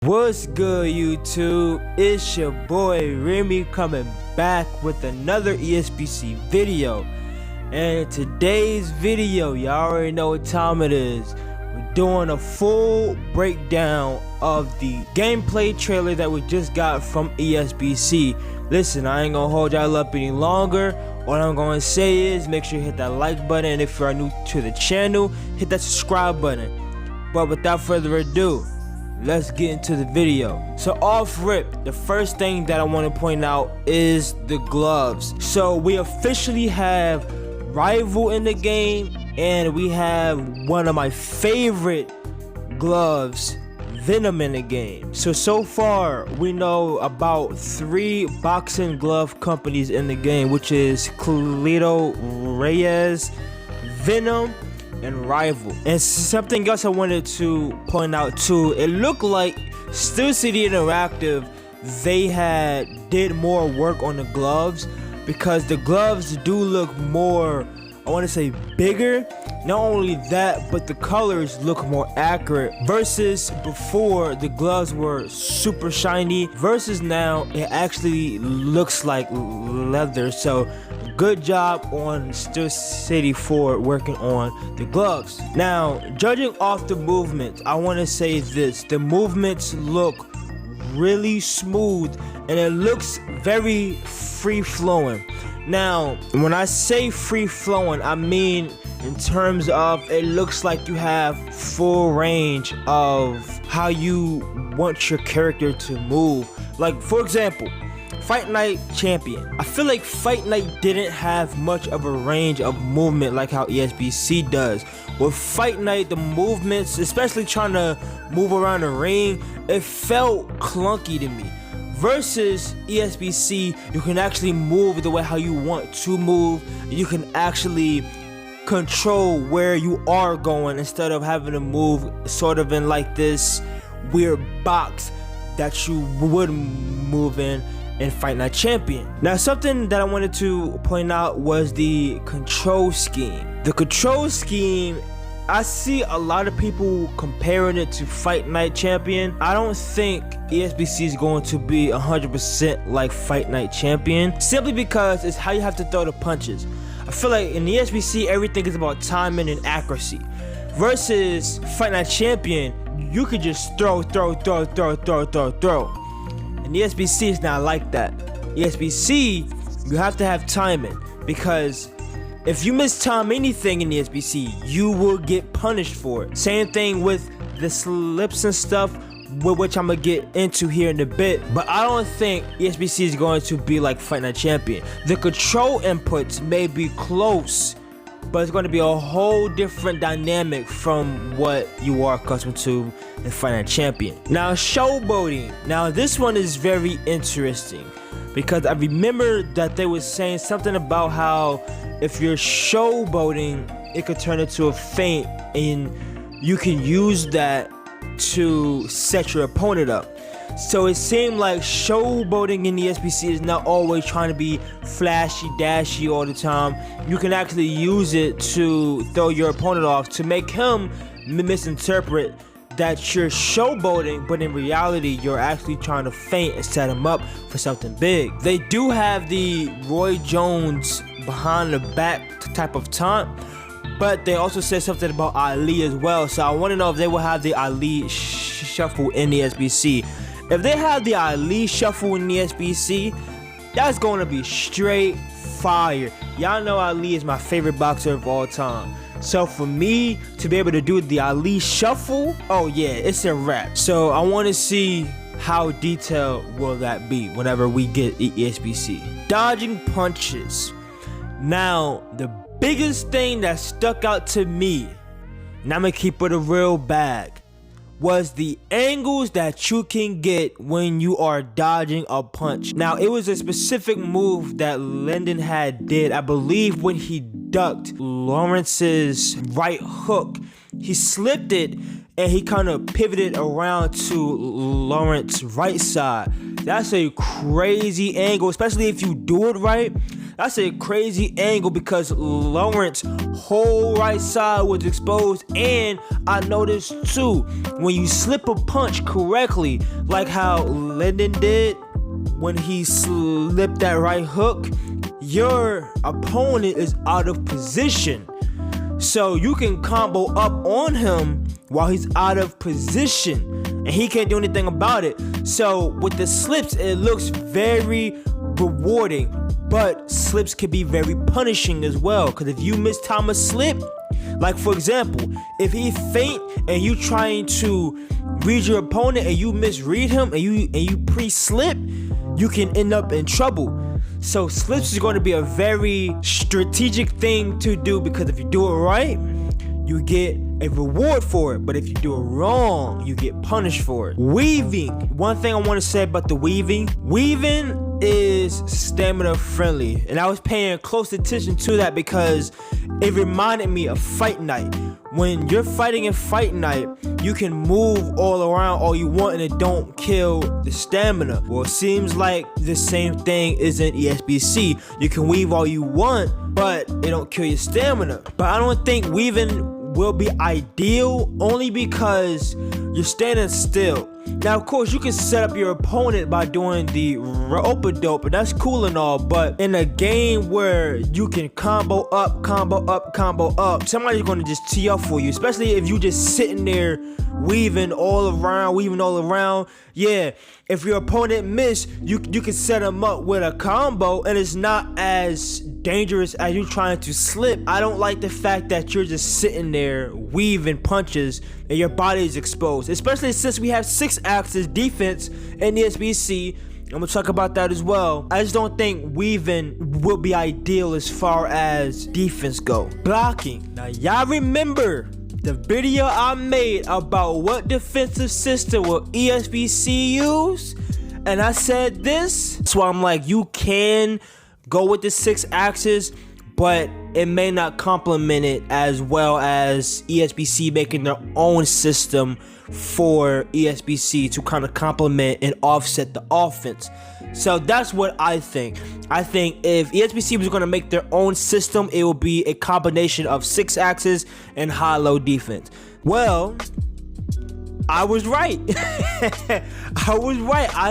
What's good, YouTube? It's your boy Remy coming back with another ESBC video. And in today's video, y'all already know what time it is. We're doing a full breakdown of the gameplay trailer that we just got from ESBC. Listen, I ain't gonna hold y'all up any longer. What I'm gonna say is make sure you hit that like button, and if you are new to the channel, hit that subscribe button. But without further ado, let's get into the video. So off rip, the first thing that I want to point out is the gloves. So we officially have Rival in the game, and we have one of my favorite gloves, Venom, in the game. So far we know about 3 boxing glove companies in the game, which is Cleto Reyes, Venom, and Rival. And something else I wanted to point out too, it looked like Steel City Interactive, they did more work on the gloves, because the gloves do look more, I want to say, bigger. Not only that, but the colors look more accurate versus before the gloves were super shiny, versus now it actually looks like leather. So good job on Steel City for working on the gloves. Now, judging off the movements, I want to say this: the movements look really smooth and it looks very free-flowing. Now, when I say free-flowing, I mean in terms of it looks like you have full range of how you want your character to move. Like, for example, Fight Night Champion. I feel like Fight Night didn't have much of a range of movement like how ESBC does. With Fight Night, the movements, especially trying to move around the ring, it felt clunky to me. Versus ESBC, you can actually move the way how you want to move. You can actually control where you are going instead of having to move sort of in like this weird box that you would move in Fight Night Champion. Now, something that I wanted to point out was the control scheme. The control scheme, I see a lot of people comparing it to Fight Night Champion. I don't think ESBC is going to be 100% like Fight Night Champion, simply because it's how you have to throw the punches. I feel like in ESBC, everything is about timing and accuracy. Versus Fight Night Champion, you could just throw. And ESBC is not like that. ESBC, you have to have timing, because if you mistime anything in ESBC, you will get punished for it. Same thing with the slips and stuff, which I'm gonna get into here in a bit. But I don't think ESBC is going to be like Fight Night Champion. The control inputs may be close, but it's going to be a whole different dynamic from what you are accustomed to in Fight Night Champion. Now, Showboating. Now, this one is very interesting, because I remember that they were saying something about how if you're showboating, it could turn into a feint, and you can use that to set your opponent up. So it seemed like showboating in the ESBC is not always trying to be flashy dashy all the time. You can actually use it to throw your opponent off, to make him misinterpret that you're showboating, but in reality you're actually trying to feint and set him up for something big. They do have the Roy Jones behind the back type of taunt, but they also said something about Ali as well. So I want to know if they will have the Ali shuffle in the ESBC. If they have the Ali shuffle in the ESBC, that's going to be straight fire. Y'all know Ali is my favorite boxer of all time. So for me to be able to do the Ali shuffle, oh yeah, it's a wrap. So I want to see how detailed will that be whenever we get ESBC. Dodging punches. Now, the biggest thing that stuck out to me, and I'm gonna keep it a real bag, was the angles that you can get when you are dodging a punch. Now, it was a specific move that Lyndon did, I believe, when he ducked Lawrence's right hook. He slipped it and he kind of pivoted around to Lawrence's right side. That's a crazy angle, especially if you do it right. That's a crazy angle because Lawrence's whole right side was exposed. And I noticed too, when you slip a punch correctly, like how Lyndon did when he slipped that right hook, your opponent is out of position. So you can combo up on him while he's out of position, and he can't do anything about it. So with the slips, it looks very rewarding, but slips can be very punishing as well. Because if you mistime a slip, like for example, if he feint and you trying to read your opponent and you misread him and you pre-slip, you can end up in trouble. So slips is going to be a very strategic thing to do, because if you do it right, you get a reward for it, but if you do it wrong, you get punished for it. Weaving. One thing I want to say about the weaving is stamina friendly, and I was paying close attention to that because it reminded me of Fight Night. When you're fighting in Fight Night, you can move all around all you want and it don't kill the stamina. Well, it seems like the same thing is in ESBC. You can weave all you want, but it don't kill your stamina. But I don't think weaving will be ideal, only because you're standing still. Now, of course, you can set up your opponent by doing the rope-a-dope, and that's cool and all, but in a game where you can combo up, somebody's going to just tee up for you, especially if you just sitting there weaving all around. Yeah, if your opponent miss, you can set him up with a combo, and it's not as dangerous as you trying to slip. I don't like the fact that you're just sitting there weaving punches and your body is exposed, especially since we have 6-axis defense in the ESBC. I'm gonna talk about that as well. I just don't think weaving will be ideal as far as defense go. Blocking. Now y'all remember the video I made about what defensive system will ESBC use? And I said this. So I'm like, you can go with the 6-axis, but it may not complement it as well as ESBC making their own system for ESBC to kind of complement and offset the offense. So that's what I think. I think if ESBC was going to make their own system, it will be a combination of 6-axis and high-low defense. Well, I was right. I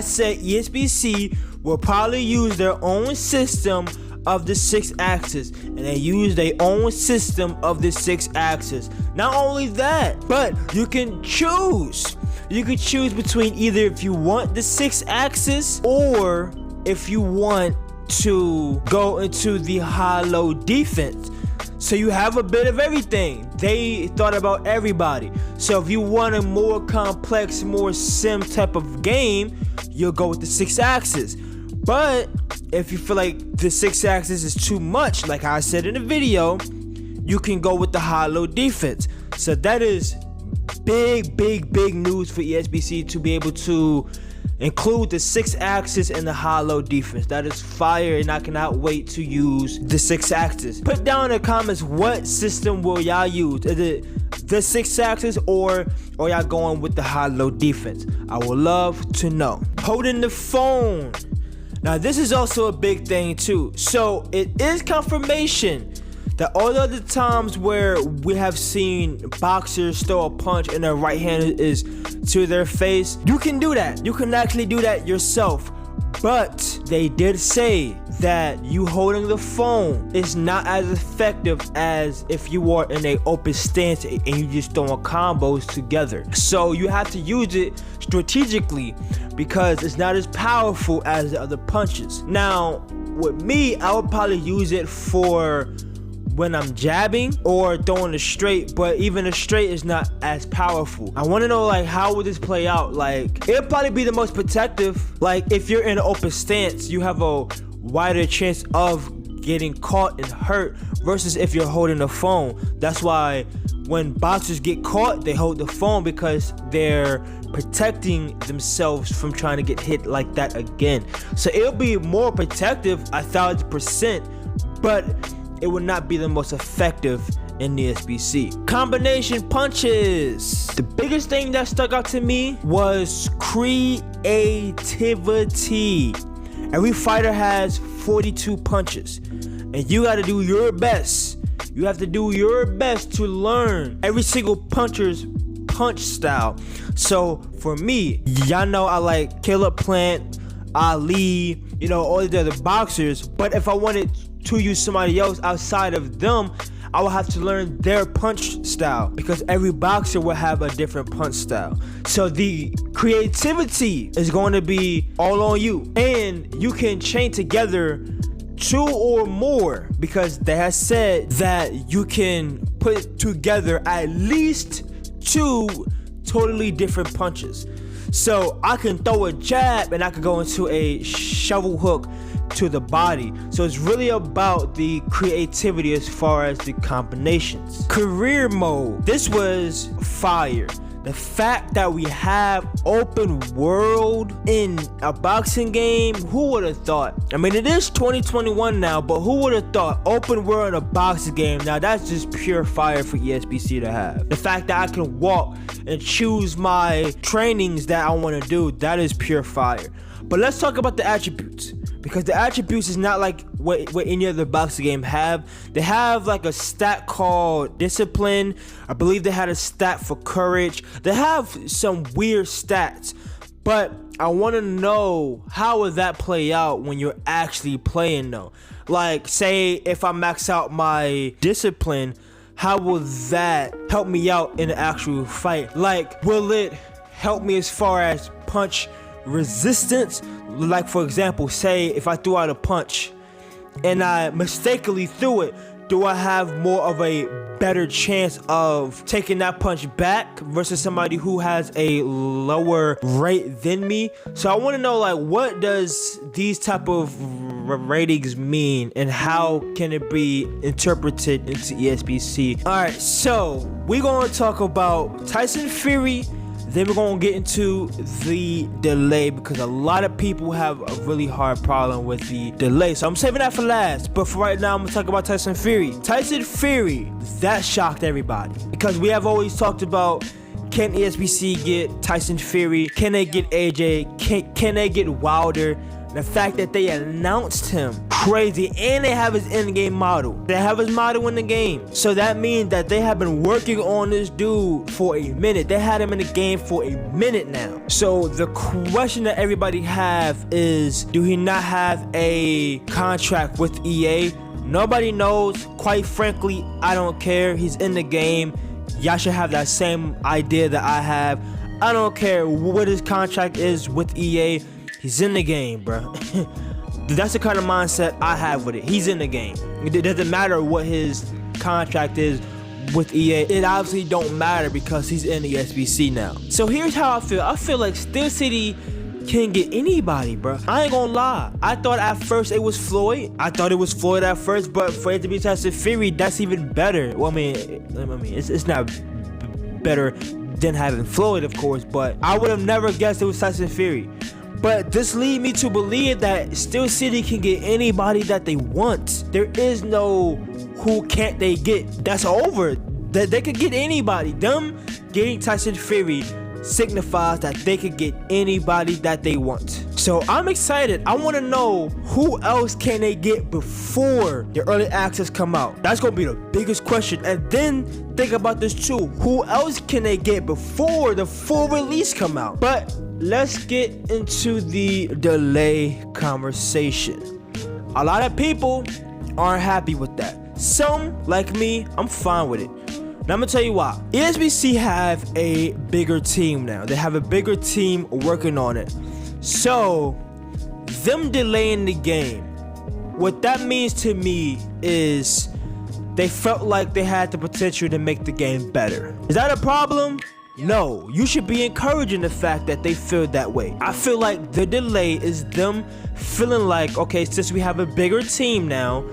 said ESBC will probably use their own system of the 6-axis, and they use their own system of the 6-axis. Not only that, but you can choose. You can choose between either if you want the 6-axis or if you want to go into the high-low defense. So you have a bit of everything. They thought about everybody. So if you want a more complex, more sim type of game, you'll go with the 6-axis. But if you feel like the 6-axis is too much, like I said in the video, you can go with the high-low defense. So that is big news for ESBC to be able to include the 6-axis and the high-low defense. That is fire, and I cannot wait to use the 6-axis. Put down in the comments what system will y'all use. Is it the 6-axis or y'all going with the high-low defense? I would love to know. Holding the phone. Now this is also a big thing too. So it is confirmation that all the other times where we have seen boxers throw a punch and their right hand is to their face, you can do that. You can actually do that yourself. But they did say that you holding the phone is not as effective as if you are in an open stance and you just throwing combos together. So you have to use it strategically because it's not as powerful as the other punches. Now, with me, I would probably use it for when I'm jabbing or throwing a straight, but even a straight is not as powerful. I want to know, like, how would this play out? Like, it'll probably be the most protective. Like, if you're in an open stance, you have a wider chance of getting caught and hurt versus if you're holding the phone. That's why when boxers get caught, they hold the phone because they're protecting themselves from trying to get hit like that again. So it'll be more protective 1,000%, but it would not be the most effective in the ESBC. Combination punches. The biggest thing that stuck out to me was creativity. Every fighter has 42 punches, and you got to do your best. You have to do your best to learn every single puncher's punch style. So for me, y'all know I like Caleb Plant, Ali, you know, all the other boxers. But if I wanted to use somebody else outside of them, I will have to learn their punch style, because every boxer will have a different punch style. So the creativity is going to be all on you, and you can chain together 2 or more, because they have said that you can put together at least 2 totally different punches. So I can throw a jab and I can go into a shovel hook to the body. So it's really about the creativity as far as the combinations. Career mode, this was fire. The fact that we have open world in a boxing game, who would have thought? I mean, it is 2021 now, but who would have thought open world in a boxing game? Now that's just pure fire for ESBC to have. The fact that I can walk and choose my trainings that I want to do, that is pure fire. But let's talk about the attributes, because the attributes is not like what any other boxing game have. They have like a stat called discipline. I believe they had a stat for courage. They have some weird stats, but I want to know, how will that play out when you're actually playing though? Like, say if I max out my discipline, how will that help me out in the actual fight? Like, will it help me as far as punch resistance? Like, for example, say if I threw out a punch and I mistakenly threw it, do I have more of a better chance of taking that punch back versus somebody who has a lower rate than me? So I want to know, like, what does these type of ratings mean, and how can it be interpreted into ESBC? All right, so we're going to talk about Tyson Fury. Then we're going to get into the delay, because a lot of people have a really hard problem with the delay. So I'm saving that for last. But for right now, I'm going to talk about Tyson Fury. Tyson Fury, that shocked everybody, because we have always talked about, can ESBC get Tyson Fury? Can they get AJ? Can they get Wilder? The fact that they announced him, crazy, and they have his in-game model. They have his model in the game. So that means that they have been working on this dude for a minute. They had him in the game for a minute now. So the question that everybody have is, do he not have a contract with EA? Nobody knows. Quite frankly, I don't care. He's in the game. Y'all should have that same idea that I have. I don't care what his contract is with EA. He's in the game, bro. That's the kind of mindset I have with it. He's in the game. It doesn't matter what his contract is with EA. It obviously don't matter, because he's in the ESBC now. So here's how I feel. I feel like Steel City can get anybody, bro. I ain't gonna lie. I thought at first it was Floyd. I thought it was Floyd at first, but for it to be Tyson Fury, that's even better. Well, I mean, it's not better than having Floyd, of course, but I would have never guessed it was Tyson Fury. But this leads me to believe that Steel City can get anybody that they want. There is no who can't they get. That's over. They could get anybody. Them getting Tyson Fury signifies that they could get anybody that they want. So I'm excited. I want to know, who else can they get before the early access come out? That's going to be the biggest question. And then think about this too. Who else can they get before the full release come out? But let's get into the delay conversation. A lot of people aren't happy with that. Some, like me, I'm fine with it. Now I'm gonna tell you why. ESBC have a bigger team now. They have a bigger team working on it. So them delaying the game, what that means to me is they felt like they had the potential to make the game better. Is that a problem? No, you should be encouraging the fact that they feel that way. I feel like the delay is them feeling like, okay, since we have a bigger team now,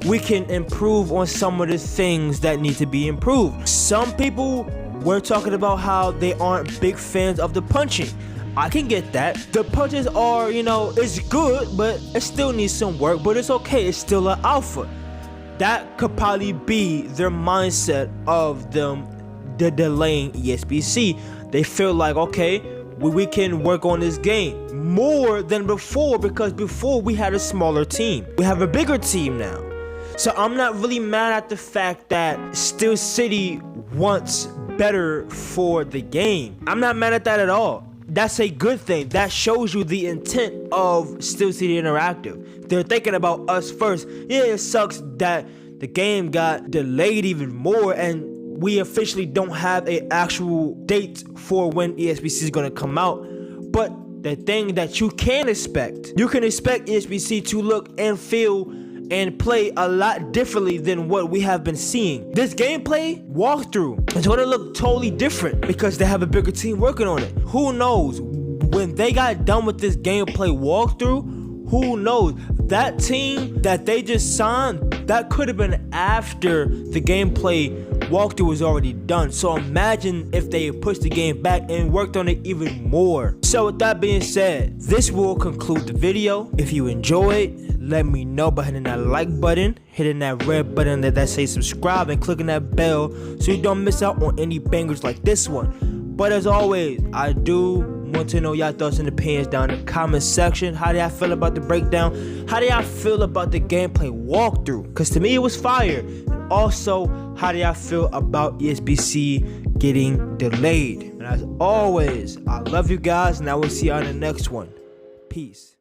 we can improve on some of the things that need to be improved. Some people were talking about how they aren't big fans of the punching. I can get that. The punches are, it's good, but it still needs some work, but it's okay. It's still an alpha. That could probably be their mindset of them delaying ESBC. They feel like, okay, we can work on this game more than before, because before we had a smaller team. We have a bigger team now. So I'm not really mad at the fact that Steel City wants better for the game. I'm not mad at that at all. That's a good thing. That shows you the intent of Steel City Interactive. They're thinking about us first. Yeah, it sucks that the game got delayed even more and we officially don't have an actual date for when ESBC is going to come out. But the thing that you can expect ESBC to look and feel and play a lot differently than what we have been seeing. This gameplay walkthrough is going to look totally different because they have a bigger team working on it. Who knows? When they got done with this gameplay walkthrough, who knows? That team that they just signed, that could have been after the gameplay walkthrough was already done. So imagine if they pushed the game back and worked on it even more. So with that being said, this will conclude the video. If you enjoyed, let me know by hitting that like button, hitting that red button that says subscribe, and clicking that bell so you don't miss out on any bangers like this one. But as always, I do want to know y'all thoughts and opinions down in the comment section. How do y'all feel about the breakdown? How do y'all feel about the gameplay walkthrough? Because to me it was fire. And also, how do y'all feel about ESBC getting delayed? And as always, I love you guys, and I will see y'all in the next one. Peace.